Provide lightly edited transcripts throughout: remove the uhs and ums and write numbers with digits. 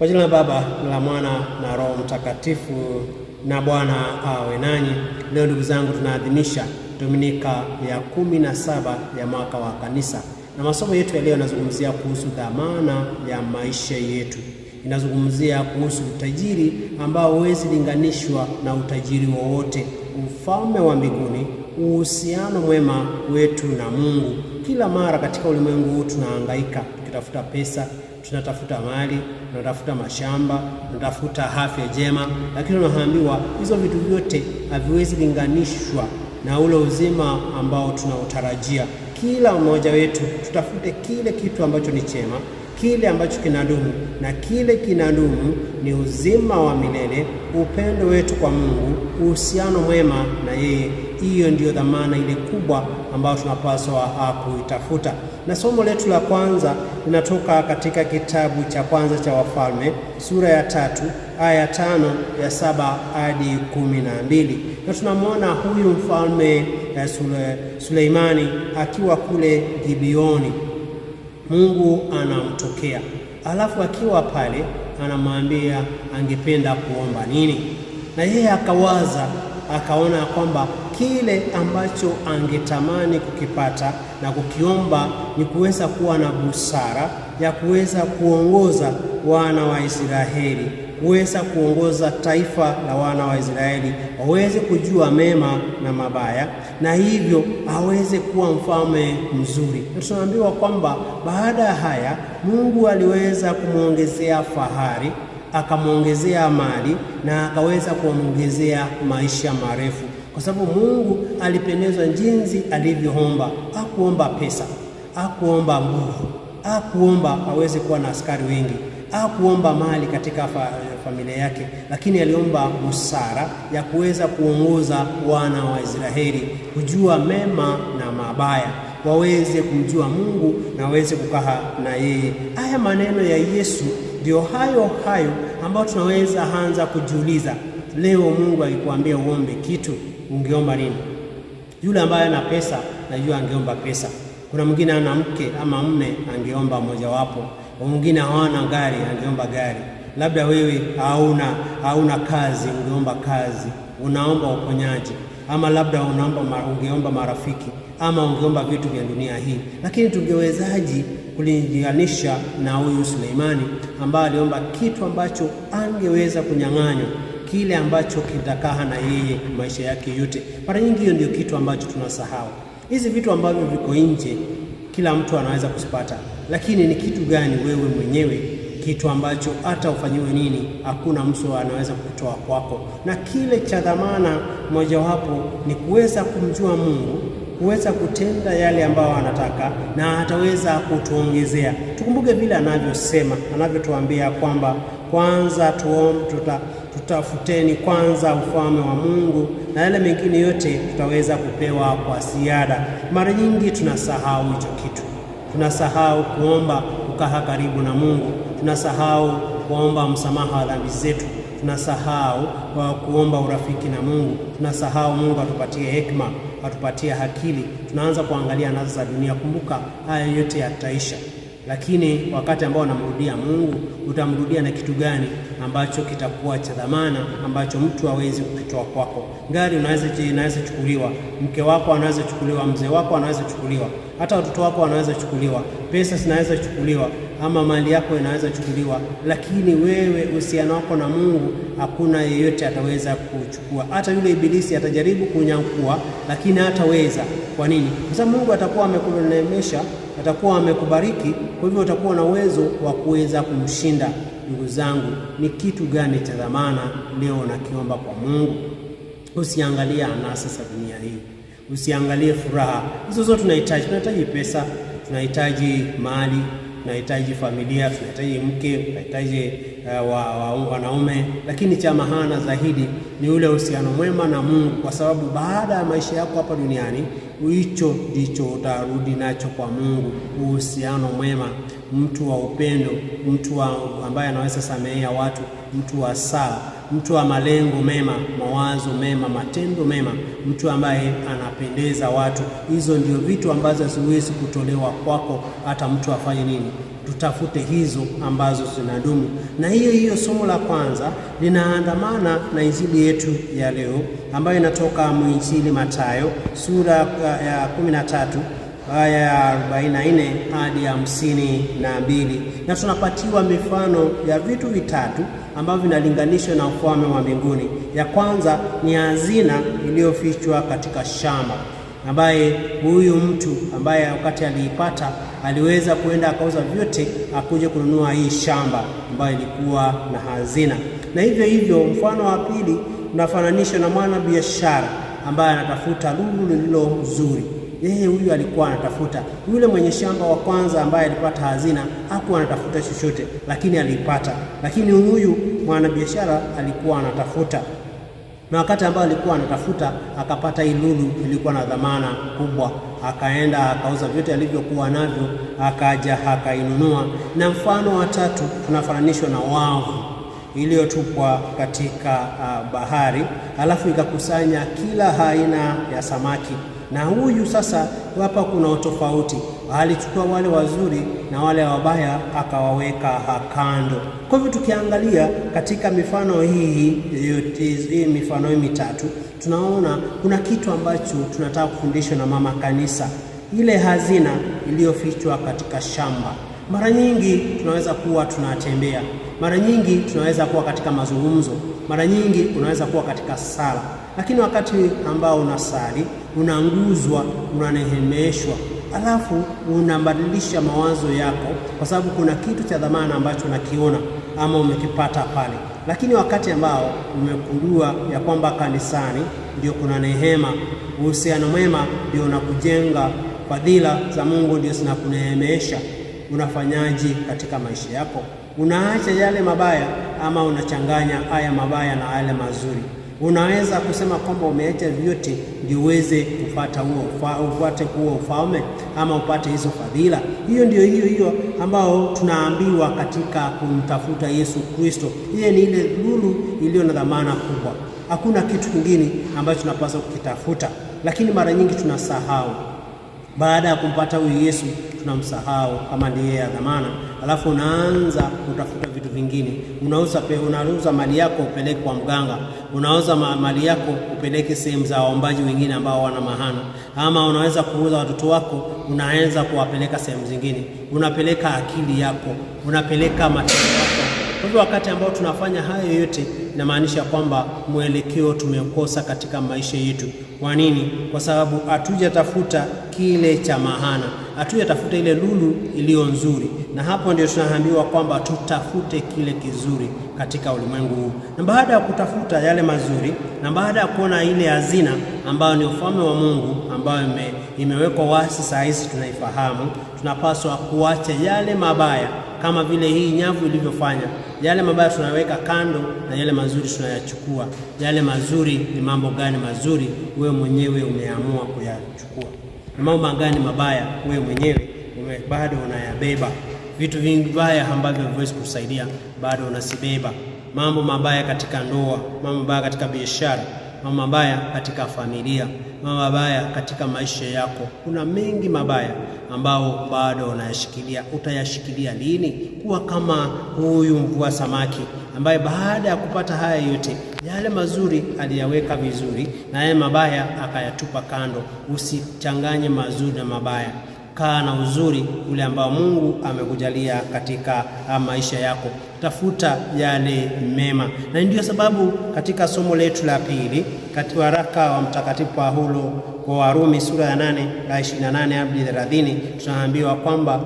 Kwa jina la Baba na la Mwana na Roho Mtakatifu, na Bwana awe nanyi. Leo ndugu zangu, tunaadhimisha Dominika ya 17 ya mwaka wa Kanisa, na masomo yetu ya leo yanazungumzia kuhusu dhamana ya maisha yetu. Inazungumzia kuhusu utajiri ambao huwezi linganishwa na utajiri wowote, ufalme wa mbinguni, uhusiano mwema wetu na Mungu. Kila mara katika ulimwengu huu tunahangaika tukitafuta pesa, tunatafuta mali, tunatafuta mashamba, tunatafuta afya njema, lakini tunaambiwa hizo vitu vyote haviwezi linganishwa na ule uzima ambao tunautarajia. Kila mmoja wetu tutafute kile kitu ambacho ni chema, kile ambacho kinadumu, na kile kinadumu ni uzima wa milele, upendo wetu kwa Mungu, uhusiano mwema na yeye. Hiyo ndiyo dhamana ile kubwa ambayo tunapaswa kuitafuta. Na somo letu la kwanza linatoka katika kitabu cha kwanza cha Wafalme sura ya 3 aya 5 ya 7 hadi 12, na tunamwona huyu mfalme Suleimani akiwa kule Gibeoni. Mungu anamtokea, alafu akiwa pale anamwambia angependa kuomba nini, na yeye akawaza, akaona kwamba kile ambacho angetamani kukipata na kukiomba ni kuweza kuwa na busara ya kuweza kuongoza wana wa Israeli, kuweza kuongoza taifa la wana wa Israeli waweze kujua mema na mabaya, na hivyo aweze kuwa mfalme mzuri. Na tunaambiwa kwamba baada ya haya Mungu aliweza kumwongezea fahari, akamwongezea mali, na akaweza kumwongezea maisha marefu, kwa sababu Mungu alipendezwa jinsi alivyoomba. Hakuomba pesa, hakuomba nguvu, hakuomba aweze kuwa na askari wengi, hakuomba mali katika familia yake, lakini aliomba busara ya kuweza kuongoza wana wa Israeli kujua mema na mabaya, waweze kumjua Mungu na waweze kukaa na yeye. Haya maneno ya Yesu ndio hayo ambayo tunaweza anza kujiuliza leo. Mungu akikwambia uombe kitu, ungeomba nini? Yule ambaye ana pesa, najua angeomba pesa. Kuna mwingine ana mke ama mume, angeomba mojawapo. Mwingine hawana gari, angeomba gari. Labda wewe hauna kazi, ungeomba kazi. Unaomba uponyaji, ama labda ungeomba marafiki, ama ungeomba vitu vya dunia hii. Lakini tungewezaji kulinganisha na huyu Suleimani ambaye aliomba kitu ambacho angeweza kunyang'anywa, kile ambacho kitakaa na yeye maisha yake yote. Mara nyingi hiyo ndio kitu ambacho tunasahau. Hizi vitu ambavyo viko nje kila mtu anaweza kusipata, lakini ni kitu gani wewe mwenyewe, kitu ambacho hata ufanyiwe nini hakuna mtu anaweza kutoa kwako? Na kile cha dhamana mojawapo ni kuweza kumjua Mungu, kuweza kutenda yale ambayo anataka, na ataweza kutuongezea. Tukumbuke vile anavyotuambia kwamba kwanza tutafuteni kwanza ufalme wa Mungu, na yale mengine yote tutaweza kupewa kwa ziada. Mara nyingi tunasahau hicho kitu. Tunasahau kuomba kukaa karibu na Mungu, tunasahau kuomba msamaha wa dhambi zetu, tunasahau kuomba urafiki na Mungu, tunasahau Mungu atupatie hekima, atupatie akili. Tunaanza kuangalia nazo za dunia. Kumbuka haya yote yataisha, lakini wakati ambao unamrudia Mungu, utamrudia na kitu gani ambacho kitakuwa cha dhamana, ambacho mtu hawezi kukitoa kwako? Gari inaweza chukuliwa, mke wako anaweza chukuliwa, mzee wako anaweza chukuliwa, hata watoto wako wanaweza chukuliwa, pesa zinaweza chukuliwa, ama mali yako inaweza chukuliwa, lakini wewe uhusiano wako na Mungu hakuna yeyote ataweza kuchukua. Hata yule ibilisi atajaribu kunyakua, lakini hataweza. Kwa nini? Kwa sababu Mungu atakuwa amekuneemesha, atakuwa amekubariki, kwa hivyo utakuwa na uwezo wa kuweza kumshinda. Ndugu zangu, ni kitu gani cha dhamana leo nakiomba kwa Mungu? Usiangalie anasa za dunia hii, usiangalie furaha. Hizo zote tunahitaji pesa, tunahitaji mali, tunahitaji familia, tunahitaji mke, tunahitaji wanaume, lakini cha maana zaidi ni ule uhusiano mwema na Mungu, kwa sababu baada ya maisha yako hapa duniani, hicho ndicho utarudi nacho kwa Mungu. Uhusiano mwema, mtu wa upendo, mtu ambaye anaweza samehea watu, mtu wa sala, mtu wa malengo mema, mawazo mema, matendo mema, mtu ambaye anapendeza watu. Hizo ndio vitu ambazo haziwezi kutolewa kwako hata mtu afanye nini. Tutafute hizo ambazo zinadumu. Na hiyo somo la kwanza linaandamana na injili yetu ya leo ambayo inatoka mwinjili Mathayo sura ya 13 aya ya 44 hadi 52, na tunapatiwa mifano ya vitu vitatu ambavyo vinalinganishwa na ufalme wa mbinguni. Ya kwanza ni hazina iliyofichwa katika shamba, ambaye huyu mtu ambaye wakati aliipata aliweza kuenda akauza vyote akuje kununua hii shamba ambayo ilikuwa na hazina. Na hivyo mfano wa pili unafananishwa na mwana biashara ambaye anatafuta lulu lililo nzuri. Yeye huyu alikuwa anatafuta. Yule mwenye shamba wa kwanza ambaye alipata hazina hakuwa anatafuta chochote, lakini aliipata. Lakini huyu mwanabiashara alikuwa anatafuta, na wakati ambao alikuwa anatafuta akapata hii lulu ilikuwa na dhamana kubwa, akaenda akauza vyote alivyokuwa navyo, akaja akainunua. Na mfano wa tatu tunafananishwa na wavu iliyotupwa katika bahari, alafu ikakusanya kila aina ya samaki. Na huyu sasa hapa kuna utofauti, alichukua wale wazuri na wale wabaya akawaweka kando. Kwa hivyo tukiangalia katika mifano hii mifano hii mitatu, tunaona kuna kitu ambacho tunataka kufundishwa na mama kanisa, ile hazina iliyofichwa katika shamba. Mara nyingi tunaweza kuwa tunatembea, mara nyingi tunaweza kuwa katika mazungumzo, mara nyingi unaweza kuwa katika sala, lakini wakati ambao unasali unanguzwa, unanehemeshwa, alafu unabadilisha mawazo yako kwa sababu kuna kitu cha dhamana ambacho unakiona ama umekipata pale. Lakini wakati ambao umekundua ya kwamba kanisani ndio kuna neema, uhusiano mwema ndio unakujenga, fadhila za Mungu ndio zinakunehemesha, unafanyaje katika maisha yako? Unaacha yale mabaya ama unachanganya haya mabaya na yale mazuri? Unaweza kusema kwamba umeacha vyote ndio uweze kupata upate huo ufalme ama upate hizo fadhila. Hiyo ndio hiyo ambao tunaambiwa katika kumtafuta Yesu Kristo. Yeye ni ile lulu iliyo na dhamana kubwa. Hakuna kitu kingine ambacho tunapaswa kukitafuta, lakini mara nyingi tunasahau. Baada ya kumpata huyu Yesu tunamsahau kama ndiye ya dhamana, alafu unaanza kutafuta vitu vingine. Unauza mali yako upeleke kwa mganga, unauza mali yako upeleke sehemu za waombaji wengine ambao wana mahana, ama unaweza kuuza watoto wako, unaanza kuwapeleka sehemu zingine, unapeleka akili yako, unapeleka matendo yako. Kwa hivyo wakati ambao tunafanya hayo yote, inamaanisha kwamba mwelekeo tumekosa katika maisha yetu. Kwa nini? Kwa sababu hatujatafuta kile cha maana, hatujatafuta ile lulu iliyo nzuri. Na hapo ndio tunaambiwa kwamba tutafute kile kizuri katika ulimwengu huu. Na baada ya kutafuta yale mazuri, na baada ya kuona ile hazina ambayo ni ufalme wa Mungu ambayo imewekwa wazi saa hizi tunaifahamu, tunapaswa kuacha yale mabaya kama vile hii nyavu ilivyofanya. Yale mabaya tunaweka kando na yale mazuri tunayachukua. Yale mazuri ni mambo gani mazuri wewe mwenyewe umeamua kuyachukua? Ni mambo gani mabaya wewe mwenyewe bado unayabeba? Vitu vingi vibaya ambavyo haviwezi kusaidia bado unasibeba. Mambo mabaya katika ndoa, mambo mabaya katika biashara, mambo mabaya katika familia, mambo mabaya katika maisha yako. Kuna mengi mabaya ambao bado unayashikilia. Utayashikilia lini? Kuwa kama huyu mvua samaki ambaye baada ya kupata haya yote, yale mazuri aliyaweka vizuri na yale mabaya akayatupa kando. Usichanganye mazuri na mabaya. Kaa na uzuri ule ambao Mungu amekujalia katika maisha yako. Tafuta yale mema. Na ndio sababu katika somo letu la pili katika waraka wa Mtakatifu Paulo kwa Warumi sura ya 8 aya 28 hadi 30, tunaambiwa kwamba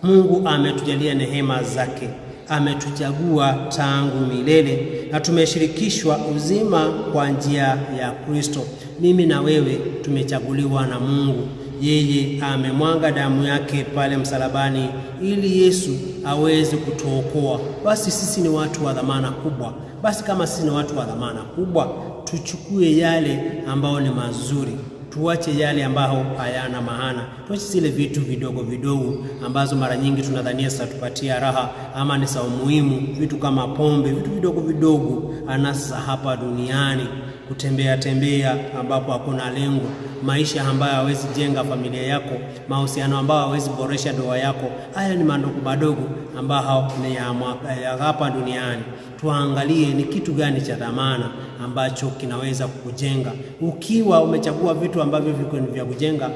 Mungu ametujalia neema zake, ametuchagua tangu milele, na tumeshirikishwa uzima kwa njia ya Kristo. Mimi na wewe tumechaguliwa na Mungu. Yeye amemwaga damu yake pale msalabani ili Yesu aweze kutuokoa. Basi sisi ni watu wa dhamana kubwa. Basi kama sisi ni watu wa dhamana kubwa, tuchukue yale ambao ni mazuri, tuache yale ambayo hayana maana, tuache zile vitu vidogo vidogo ambazo mara nyingi tunadhania zitatupatia raha ama ni sawa muhimu, vitu kama pombe, vitu vidogo vidogo, anasa hapa duniani, kutembea tembea ambapo hakuna lengo, maisha ambayo hawezi jenga familia yako, mahusiano ambayo hawezi boresha ndoa yako. Haya ni madogo madogo ambayo ni ya hapa duniani. Tuangalie ni kitu gani cha dhamana ambacho kinaweza kukujenga. Ukiwa umechagua vitu ambavyo viko vya kujenga,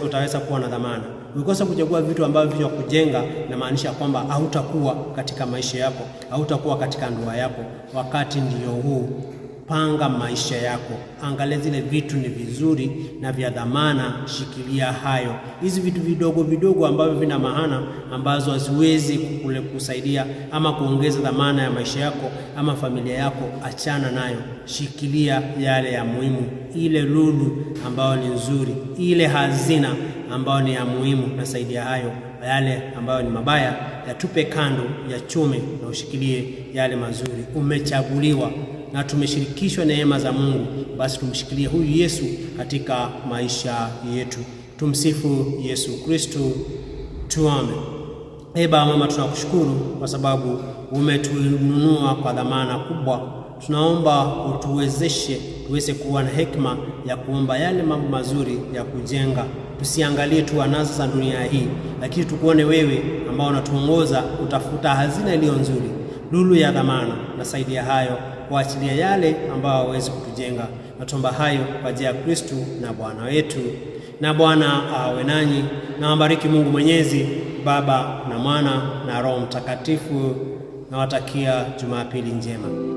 utaweza kuwa na dhamana. Ukikosa kuchagua vitu ambavyo vya kujenga, inamaanisha kwamba hautakuwa katika maisha yako, hautakuwa katika ndoa yako. Wakati ndio huu. Panga maisha yako, angalia zile vitu ni vizuri na vya dhamana, shikilia hayo. Hizi vitu vidogo vidogo ambavyo vina maana, ambazo haziwezi kusaidia ama kuongeza dhamana ya maisha yako ama familia yako, achana nayo. Shikilia yale ya muhimu, ile lulu ambayo ni nzuri, ile hazina ambayo ni ya muhimu. Nasaidia hayo, yale ambayo ni mabaya yatupe kando, yachume, na ushikilie yale mazuri. Umechaguliwa na tumeshirikishwa neema za Mungu, basi tumshikilie huyu Yesu katika maisha yetu. Tumsifu Yesu Kristo. Tuombe. Baba mama, tunakushukuru kwa sababu umetununua kwa dhamana kubwa. Tunaomba utuwezeshe tuweze kuwa na hekima ya kuomba yale mambo mazuri ya kujenga. Tusiangalie tu anasa za dunia hii, lakini tukuone wewe ambao unatuongoza utafuta hazina iliyo nzuri, lulu ya dhamana. Nasaidia hayo, kuachilia yale ambao hawezi kutujenga. Natomba hayo kwa jina la Kristo na Bwana wetu. Na Bwana awe nanyi, na wabariki Mungu Mwenyezi, Baba na Mwana na Roho Mtakatifu. Nawatakia Jumapili njema.